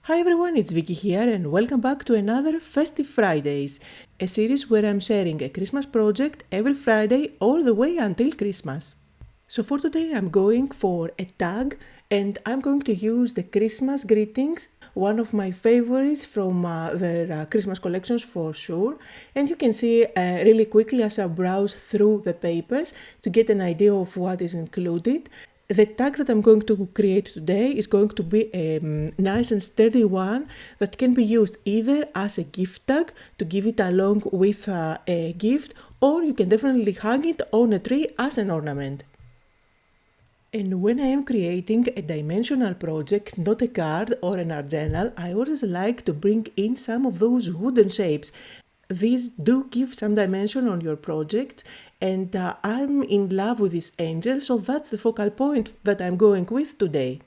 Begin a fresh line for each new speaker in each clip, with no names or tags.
Hi everyone, it's Vicky here and welcome back to another Festive Fridays, a series where I'm sharing a Christmas project every Friday all the way until Christmas. So for today I'm going for a tag and I'm going to use the Christmas greetings, one of my favorites from their Christmas collections for sure. And you can see really quickly as I browse through the papers to get an idea of what is included. The tag that I'm going to create today is going to be a nice and sturdy one that can be used either as a gift tag to give it along with a gift, or you can definitely hang it on a tree as an ornament. And when I am creating a dimensional project, not a card or an art journal, I always like to bring in some of those wooden shapes. These do give some dimension on your project, and I'm in love with this angel, so that's the focal point that I'm going with today.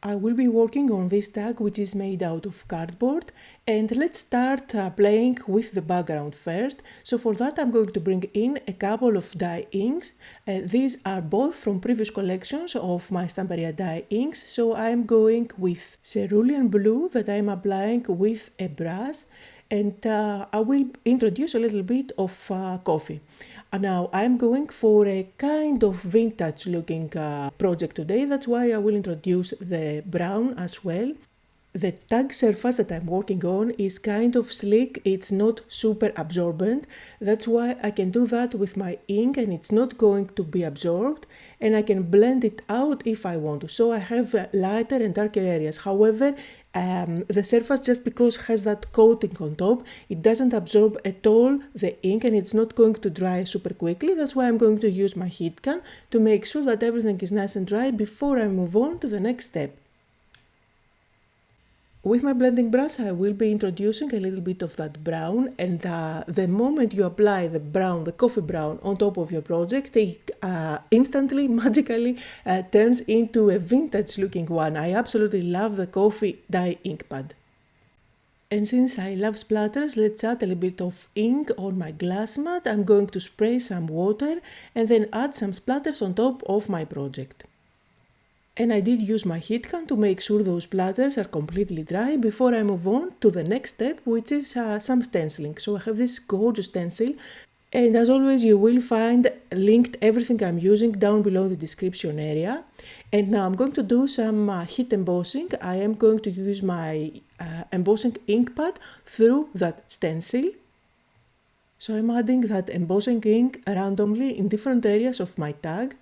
I will be working on this tag, which is made out of cardboard, and let's start playing with the background first. So for that I'm going to bring in a couple of dye inks. These are both from previous collections of my Stamperia dye inks, so I'm going with Cerulean blue that I'm applying with a brush, and I will introduce a little bit of coffee. Now I'm going for a kind of vintage looking project today, that's why I will introduce the brown as well. The tag surface that I'm working on is kind of slick, it's not super absorbent, that's why I can do that with my ink and it's not going to be absorbed, and I can blend it out if I want to. So I have lighter and darker areas. However, the surface, just because has that coating on top, it doesn't absorb at all the ink and it's not going to dry super quickly. That's why I'm going to use my heat gun to make sure that everything is nice and dry before I move on to the next step. With my blending brush I will be introducing a little bit of that brown, and the moment you apply the brown, the coffee brown on top of your project, it instantly, magically turns into a vintage looking one. I absolutely love the coffee dye ink pad. And since I love splatters, let's add a little bit of ink on my glass mat. I'm going to spray some water and then add some splatters on top of my project. And I did use my heat gun to make sure those splatters are completely dry before I move on to the next step, which is some stenciling. So I have this gorgeous stencil, and as always you will find linked everything I'm using down below the description area. And now I'm going to do some heat embossing. I am going to use my embossing ink pad through that stencil. So I'm adding that embossing ink randomly in different areas of my tag.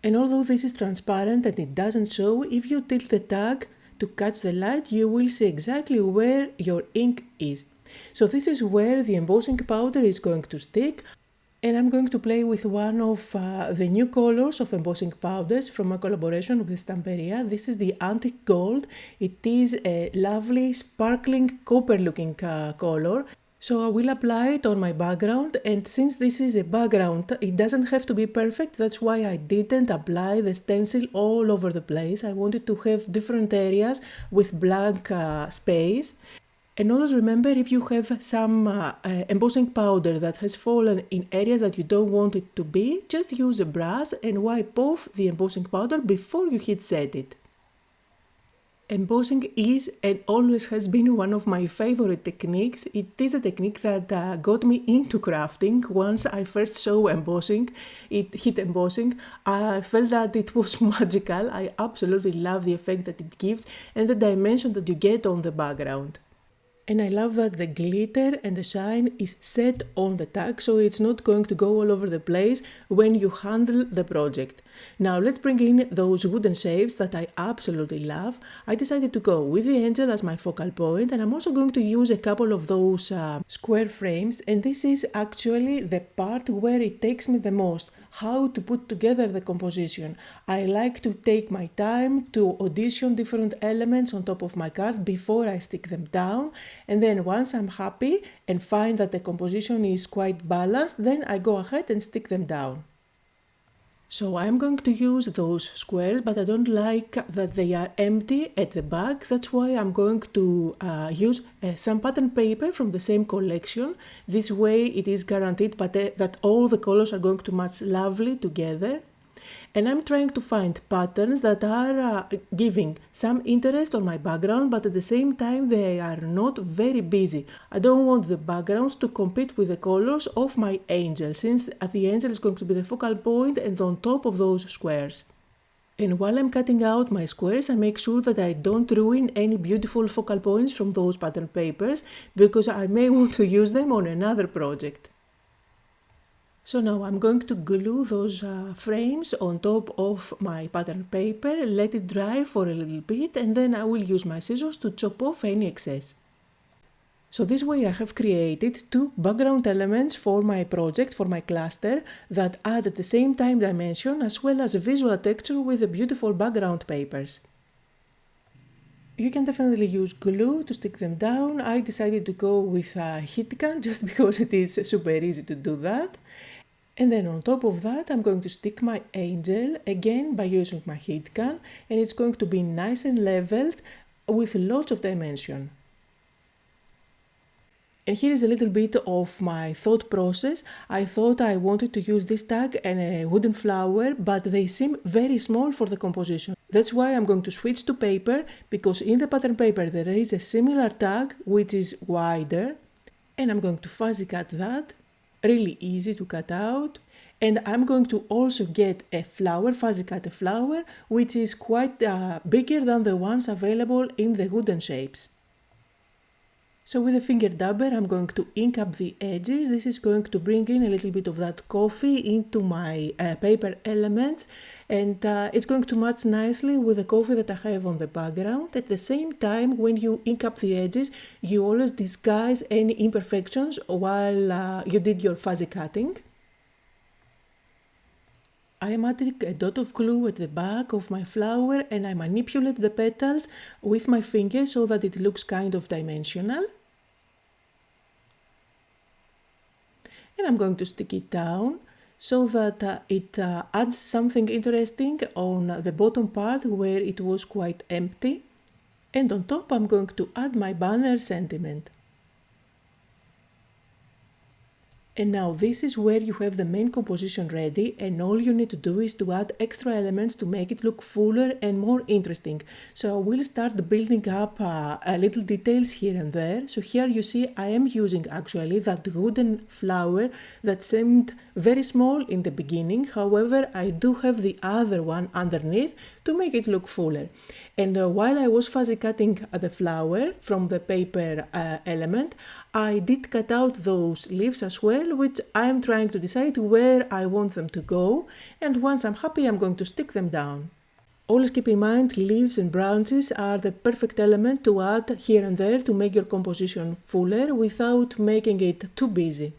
And although this is transparent and it doesn't show, if you tilt the tag to catch the light, you will see exactly where your ink is. So this is where the embossing powder is going to stick, and I'm going to play with one of the new colors of embossing powders from a collaboration with Stamperia. This is the Antique Gold. It is a lovely sparkling copper looking color. So I will apply it on my background, and since this is a background, it doesn't have to be perfect. That's why I didn't apply the stencil all over the place. I wanted to have different areas with blank space. And always remember, if you have some embossing powder that has fallen in areas that you don't want it to be, just use a brush and wipe off the embossing powder before you heat set it. Embossing is and always has been one of my favorite techniques. It is a technique that got me into crafting. Once I first saw embossing, heat embossing, I felt that it was magical. I absolutely love the effect that it gives and the dimension that you get on the background. And I love that the glitter and the shine is set on the tag, so it's not going to go all over the place when you handle the project. Now let's bring in those wooden shapes that I absolutely love. I decided to go with the angel as my focal point, and I'm also going to use a couple of those square frames, and this is actually the part where it takes me the most, how to put together the composition. I like to take my time to audition different elements on top of my card before I stick them down, and then once I'm happy and find that the composition is quite balanced, then I go ahead and stick them down. So I'm going to use those squares, but I don't like that they are empty at the back. That's why I'm going to use some pattern paper from the same collection. This way it is guaranteed that all the colors are going to match lovely together. And I'm trying to find patterns that are giving some interest on my background, but at the same time they are not very busy. I don't want the backgrounds to compete with the colors of my angel, since the angel is going to be the focal point and on top of those squares. And while I'm cutting out my squares, I make sure that I don't ruin any beautiful focal points from those pattern papers, because I may want to use them on another project. So now I'm going to glue those frames on top of my pattern paper, let it dry for a little bit, and then I will use my scissors to chop off any excess. So this way I have created two background elements for my project, for my cluster, that add at the same time dimension as well as visual texture with the beautiful background papers. You can definitely use glue to stick them down. I decided to go with a heat gun just because it is super easy to do that. And then on top of that I'm going to stick my angel again by using my heat gun, and it's going to be nice and leveled with lots of dimension. And here is a little bit of my thought process. I thought I wanted to use this tag and a wooden flower, but they seem very small for the composition. That's why I'm going to switch to paper, because in the pattern paper there is a similar tag which is wider, and I'm going to fuzzy cut that, really easy to cut out. And I'm going to also get a flower, fuzzy cut a flower, which is quite bigger than the ones available in the wooden shapes. So with a finger dabber I'm going to ink up the edges. This is going to bring in a little bit of that coffee into my paper elements, and it's going to match nicely with the coffee that I have on the background. At the same time, when you ink up the edges, you always disguise any imperfections while you did your fuzzy cutting. I am adding a dot of glue at the back of my flower, and I manipulate the petals with my finger so that it looks kind of dimensional. And I'm going to stick it down so that it adds something interesting on the bottom part where it was quite empty. And on top I'm going to add my banner sentiment. And now this is where you have the main composition ready, and all you need to do is to add extra elements to make it look fuller and more interesting. So I will start building up a little details here and there. So here you see I am using actually that wooden flower that seemed very small in the beginning. However, I do have the other one underneath to make it look fuller. And while I was fuzzy cutting the flower from the paper element, I did cut out those leaves as well, which I am trying to decide where I want them to go, and once I'm happy I'm going to stick them down. Always keep in mind, leaves and branches are the perfect element to add here and there to make your composition fuller without making it too busy.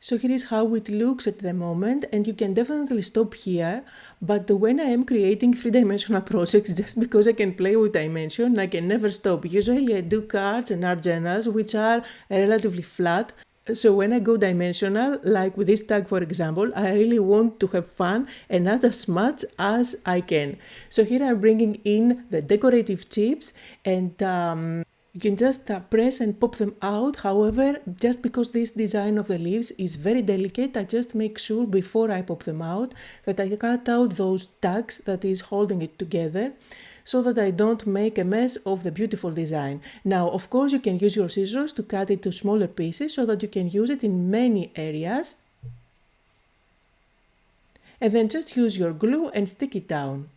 So here is how it looks at the moment, and you can definitely stop here, but when I am creating three-dimensional projects, just because I can play with dimension, I can never stop. Usually I do cards and art journals which are relatively flat, so when I go dimensional, like with this tag for example, I really want to have fun and add as much as I can. So here I'm bringing in the decorative chips, and you can just press and pop them out. However, just because this design of the leaves is very delicate, I just make sure before I pop them out that I cut out those tags that is holding it together, so that I don't make a mess of the beautiful design. Now, of course, you can use your scissors to cut it to smaller pieces so that you can use it in many areas. And then just use your glue and stick it down.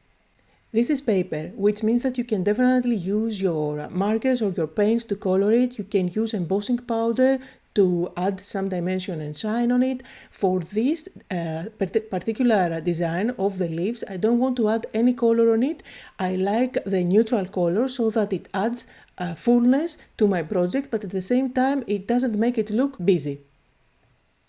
This is paper, which means that you can definitely use your markers or your paints to color it. You can use embossing powder to add some dimension and shine on it. For this particular design of the leaves, I don't want to add any color on it. I like the neutral color so that it adds fullness to my project, but at the same time it doesn't make it look busy.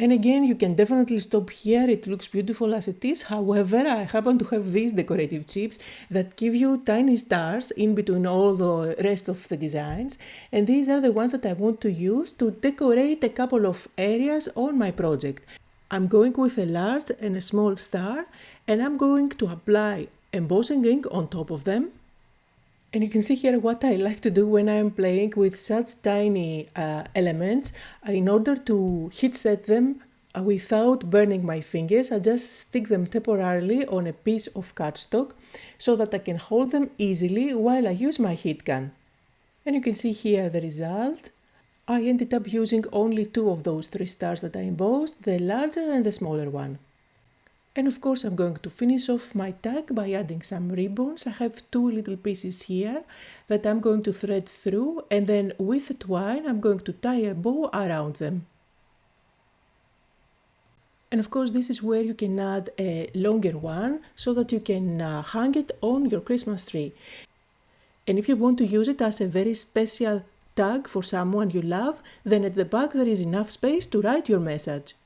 And again, you can definitely stop here, it looks beautiful as it is. However, I happen to have these decorative chips that give you tiny stars in between all the rest of the designs. And these are the ones that I want to use to decorate a couple of areas on my project. I'm going with a large and a small star, and I'm going to apply embossing ink on top of them. And you can see here what I like to do when I am playing with such tiny elements in order to heat set them Without burning my fingers, I just stick them temporarily on a piece of cardstock so that I can hold them easily while I use my heat gun. And you can see here the result. I ended up using only 2 of those 3 stars that I embossed, the larger and the smaller one. And of course I'm going to finish off my tag by adding some ribbons. I have 2 little pieces here that I'm going to thread through, and then with the twine I'm going to tie a bow around them. And of course this is where you can add a longer one so that you can hang it on your Christmas tree. And if you want to use it as a very special tag for someone you love, then at the back there is enough space to write your message.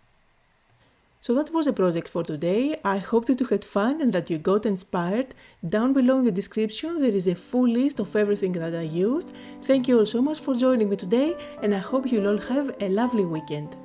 So that was the project for today. I hope that you had fun and that you got inspired. Down below in the description there is a full list of everything that I used. Thank you all so much for joining me today, and I hope you'll all have a lovely weekend.